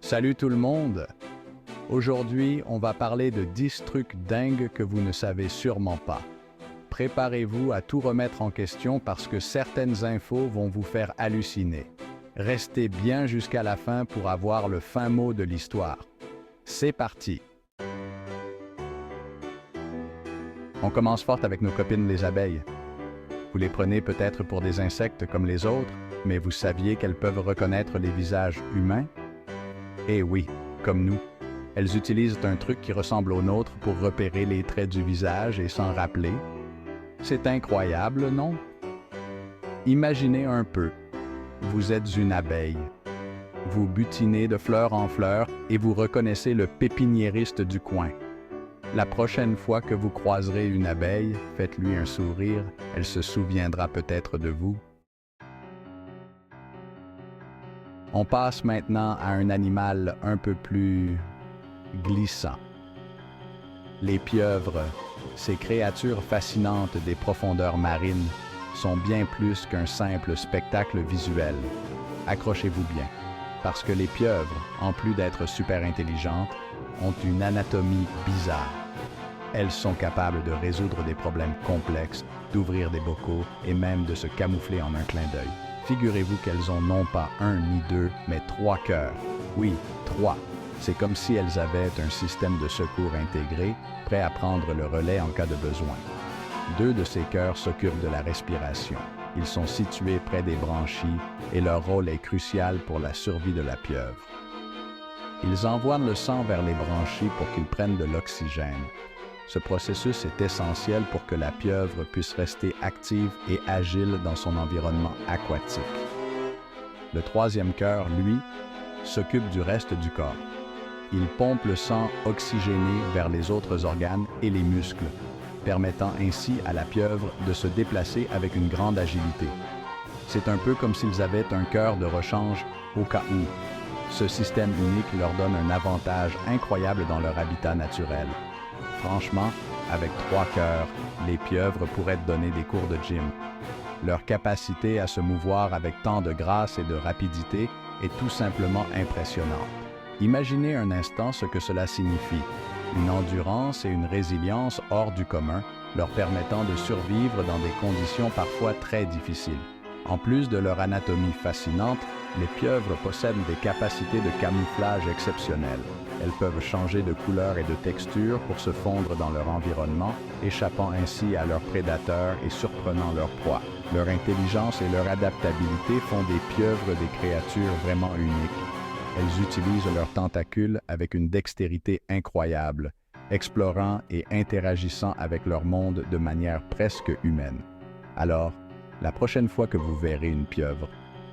Salut tout le monde! Aujourd'hui, on va parler de 10 trucs dingues que vous ne savez sûrement pas. Préparez-vous à tout remettre en question parce que certaines infos vont vous faire halluciner. Restez bien jusqu'à la fin pour avoir le fin mot de l'histoire. C'est parti! On commence fort avec nos copines les abeilles. Vous les prenez peut-être pour des insectes comme les autres, mais vous saviez qu'elles peuvent reconnaître les visages humains? Eh oui, comme nous. Elles utilisent un truc qui ressemble au nôtre pour repérer les traits du visage et s'en rappeler. C'est incroyable, non? Imaginez un peu. Vous êtes une abeille. Vous butinez de fleur en fleur et vous reconnaissez le pépiniériste du coin. La prochaine fois que vous croiserez une abeille, faites-lui un sourire, elle se souviendra peut-être de vous. On passe maintenant à un animal un peu plus glissant. Les pieuvres, ces créatures fascinantes des profondeurs marines, sont bien plus qu'un simple spectacle visuel. Accrochez-vous bien, parce que les pieuvres, en plus d'être super intelligentes, ont une anatomie bizarre. Elles sont capables de résoudre des problèmes complexes, d'ouvrir des bocaux et même de se camoufler en un clin d'œil. Figurez-vous qu'elles ont non pas un ni deux, mais 3 cœurs. Oui, 3. C'est comme si elles avaient un système de secours intégré, prêt à prendre le relais en cas de besoin. 2 de ces cœurs s'occupent de la respiration. Ils sont situés près des branchies et leur rôle est crucial pour la survie de la pieuvre. Ils envoient le sang vers les branchies pour qu'ils prennent de l'oxygène. Ce processus est essentiel pour que la pieuvre puisse rester active et agile dans son environnement aquatique. Le 3e cœur, lui, s'occupe du reste du corps. Il pompe le sang oxygéné vers les autres organes et les muscles, permettant ainsi à la pieuvre de se déplacer avec une grande agilité. C'est un peu comme s'ils avaient un cœur de rechange au cas où. Ce système unique leur donne un avantage incroyable dans leur habitat naturel. Franchement, avec 3 cœurs, les pieuvres pourraient donner des cours de gym. Leur capacité à se mouvoir avec tant de grâce et de rapidité est tout simplement impressionnante. Imaginez un instant ce que cela signifie. Une endurance et une résilience hors du commun, leur permettant de survivre dans des conditions parfois très difficiles. En plus de leur anatomie fascinante, les pieuvres possèdent des capacités de camouflage exceptionnelles. Elles peuvent changer de couleur et de texture pour se fondre dans leur environnement, échappant ainsi à leurs prédateurs et surprenant leur proie. Leur intelligence et leur adaptabilité font des pieuvres des créatures vraiment uniques. Elles utilisent leurs tentacules avec une dextérité incroyable, explorant et interagissant avec leur monde de manière presque humaine. Alors, la prochaine fois que vous verrez une pieuvre,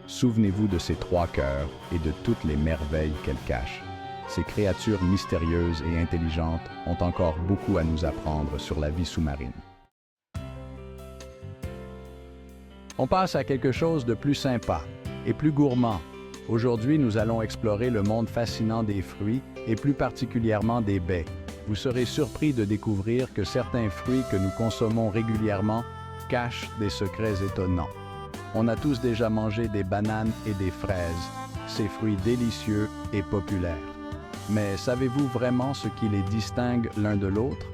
souvenez-vous de ces 3 cœurs et de toutes les merveilles qu'elles cachent. Ces créatures mystérieuses et intelligentes ont encore beaucoup à nous apprendre sur la vie sous-marine. On passe à quelque chose de plus sympa et plus gourmand. Aujourd'hui, nous allons explorer le monde fascinant des fruits et plus particulièrement des baies. Vous serez surpris de découvrir que certains fruits que nous consommons régulièrement cachent des secrets étonnants. On a tous déjà mangé des bananes et des fraises, ces fruits délicieux et populaires. Mais savez-vous vraiment ce qui les distingue l'un de l'autre?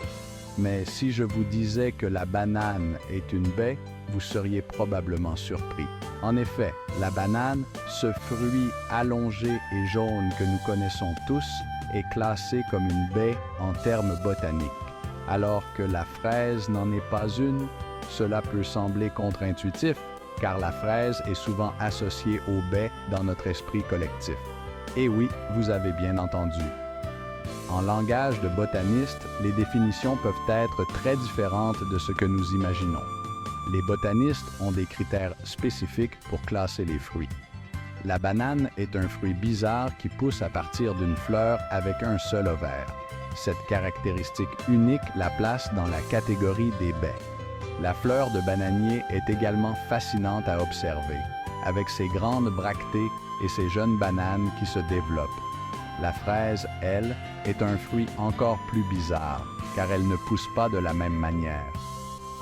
Mais si je vous disais que la banane est une baie, vous seriez probablement surpris. En effet, la banane, ce fruit allongé et jaune que nous connaissons tous, est classé comme une baie en termes botaniques. Alors que la fraise n'en est pas une, cela peut sembler contre-intuitif, car la fraise est souvent associée aux baies dans notre esprit collectif. Et oui, vous avez bien entendu. En langage de botaniste, les définitions peuvent être très différentes de ce que nous imaginons. Les botanistes ont des critères spécifiques pour classer les fruits. La banane est un fruit bizarre qui pousse à partir d'une fleur avec un seul ovaire. Cette caractéristique unique la place dans la catégorie des baies. La fleur de bananier est également fascinante à observer, avec ses grandes bractées et ses jeunes bananes qui se développent. La fraise, elle, est un fruit encore plus bizarre, car elle ne pousse pas de la même manière.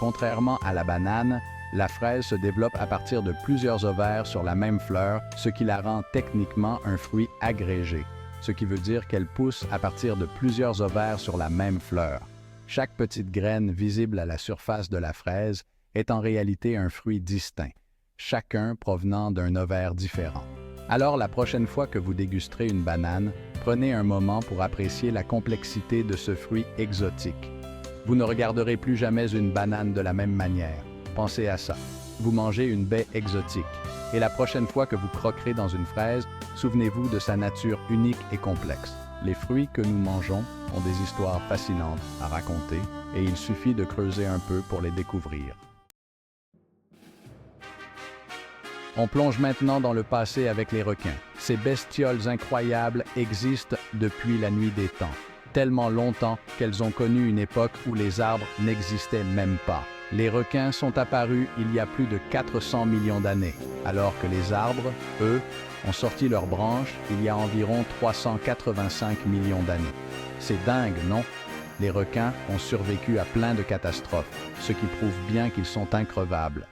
Contrairement à la banane, la fraise se développe à partir de plusieurs ovaires sur la même fleur, ce qui la rend techniquement un fruit agrégé. ce qui veut dire qu'elles poussent à partir de plusieurs ovaires sur la même fleur. Chaque petite graine visible à la surface de la fraise est en réalité un fruit distinct, chacun provenant d'un ovaire différent. Alors la prochaine fois que vous dégusterez une banane, prenez un moment pour apprécier la complexité de ce fruit exotique. Vous ne regarderez plus jamais une banane de la même manière. Pensez à ça. Vous mangez une baie exotique. Et la prochaine fois que vous croquerez dans une fraise, souvenez-vous de sa nature unique et complexe. Les fruits que nous mangeons ont des histoires fascinantes à raconter et il suffit de creuser un peu pour les découvrir. On plonge maintenant dans le passé avec les requins. Ces bestioles incroyables existent depuis la nuit des temps, tellement longtemps qu'elles ont connu une époque où les arbres n'existaient même pas. Les requins sont apparus il y a plus de 400 millions d'années, alors que les arbres, eux, ont sorti leurs branches il y a environ 385 millions d'années. C'est dingue, non? Les requins ont survécu à plein de catastrophes, ce qui prouve bien qu'ils sont increvables.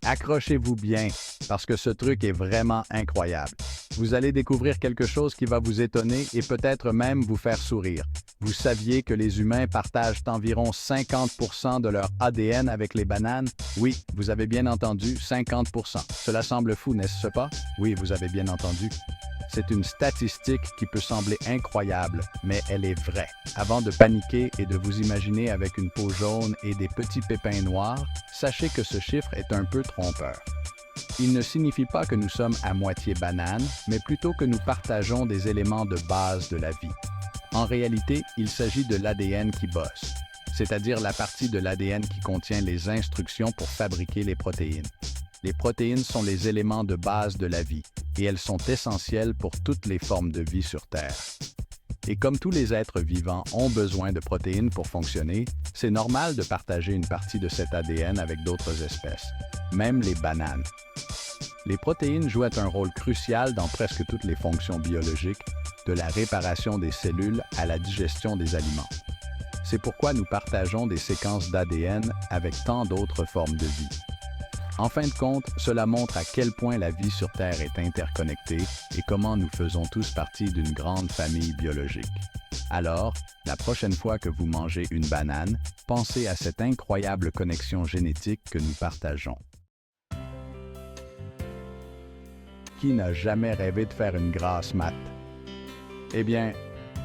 Accrochez-vous bien, parce que ce truc est vraiment incroyable. Vous allez découvrir quelque chose qui va vous étonner et peut-être même vous faire sourire. Vous saviez que les humains partagent environ 50% de leur ADN avec les bananes? Oui, vous avez bien entendu, 50%. Cela semble fou, n'est-ce pas? Oui, vous avez bien entendu. C'est une statistique qui peut sembler incroyable, mais elle est vraie. Avant de paniquer et de vous imaginer avec une peau jaune et des petits pépins noirs, sachez que ce chiffre est un peu trompeur. Il ne signifie pas que nous sommes à moitié bananes, mais plutôt que nous partageons des éléments de base de la vie. En réalité, il s'agit de l'ADN qui bosse, c'est-à-dire la partie de l'ADN qui contient les instructions pour fabriquer les protéines. Les protéines sont les éléments de base de la vie, et elles sont essentielles pour toutes les formes de vie sur Terre. Et comme tous les êtres vivants ont besoin de protéines pour fonctionner, c'est normal de partager une partie de cet ADN avec d'autres espèces, même les bananes. Les protéines jouent un rôle crucial dans presque toutes les fonctions biologiques, de la réparation des cellules à la digestion des aliments. C'est pourquoi nous partageons des séquences d'ADN avec tant d'autres formes de vie. En fin de compte, cela montre à quel point la vie sur Terre est interconnectée et comment nous faisons tous partie d'une grande famille biologique. Alors, la prochaine fois que vous mangez une banane, pensez à cette incroyable connexion génétique que nous partageons. Qui n'a jamais rêvé de faire une grasse mat? Eh bien,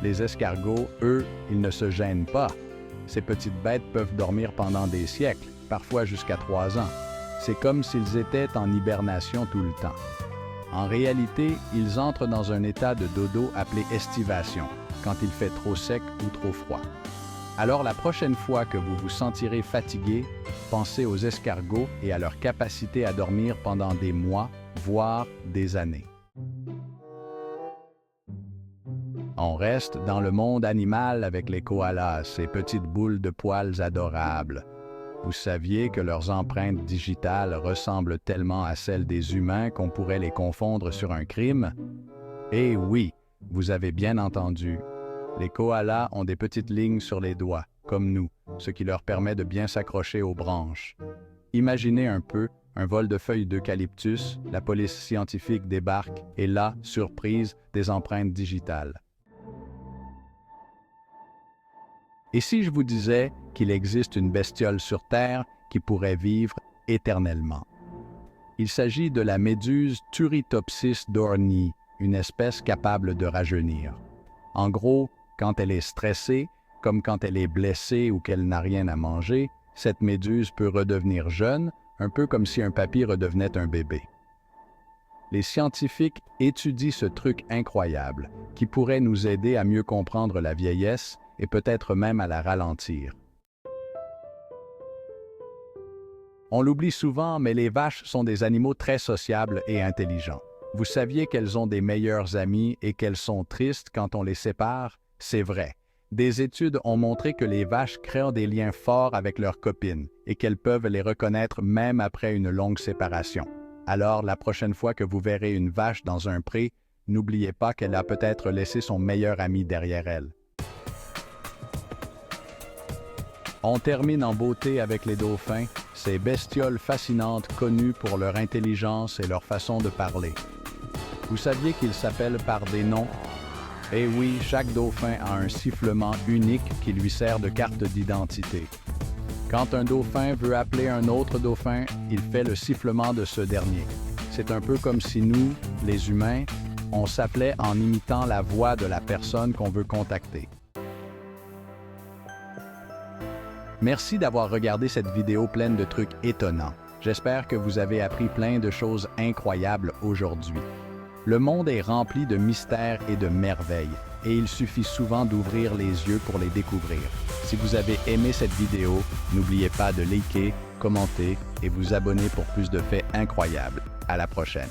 les escargots, eux, ils ne se gênent pas. Ces petites bêtes peuvent dormir pendant des siècles, parfois jusqu'à 3 ans. C'est comme s'ils étaient en hibernation tout le temps. En réalité, ils entrent dans un état de dodo appelé estivation, quand il fait trop sec ou trop froid. Alors la prochaine fois que vous vous sentirez fatigué, pensez aux escargots et à leur capacité à dormir pendant des mois, voire des années. On reste dans le monde animal avec les koalas, ces petites boules de poils adorables. Vous saviez que leurs empreintes digitales ressemblent tellement à celles des humains qu'on pourrait les confondre sur un crime? Eh oui, vous avez bien entendu. Les koalas ont des petites lignes sur les doigts, comme nous, ce qui leur permet de bien s'accrocher aux branches. Imaginez un peu un vol de feuilles d'eucalyptus, la police scientifique débarque et là, surprise, des empreintes digitales. Et si je vous disais qu'il existe une bestiole sur Terre qui pourrait vivre éternellement? Il s'agit de la méduse Turritopsis dohrnii, une espèce capable de rajeunir. En gros, quand elle est stressée, comme quand elle est blessée ou qu'elle n'a rien à manger, cette méduse peut redevenir jeune, un peu comme si un papy redevenait un bébé. Les scientifiques étudient ce truc incroyable qui pourrait nous aider à mieux comprendre la vieillesse et peut-être même à la ralentir. On l'oublie souvent, mais les vaches sont des animaux très sociables et intelligents. Vous saviez qu'elles ont des meilleurs amis et qu'elles sont tristes quand on les sépare? C'est vrai. Des études ont montré que les vaches créent des liens forts avec leurs copines et qu'elles peuvent les reconnaître même après une longue séparation. Alors, la prochaine fois que vous verrez une vache dans un pré, n'oubliez pas qu'elle a peut-être laissé son meilleur ami derrière elle. On termine en beauté avec les dauphins, ces bestioles fascinantes connues pour leur intelligence et leur façon de parler. Vous Vous saviez qu'ils s'appellent par des noms? Eh oui, chaque dauphin a un sifflement unique qui lui sert de carte d'identité. Quand un dauphin veut appeler un autre dauphin, il fait le sifflement de ce dernier. C'est un peu comme si nous, les humains, on s'appelait en imitant la voix de la personne qu'on veut contacter. Merci d'avoir regardé cette vidéo pleine de trucs étonnants. J'espère que vous avez appris plein de choses incroyables aujourd'hui. Le monde est rempli de mystères et de merveilles, et il suffit souvent d'ouvrir les yeux pour les découvrir. Si vous avez aimé cette vidéo, n'oubliez pas de liker, commenter et vous abonner pour plus de faits incroyables. À la prochaine.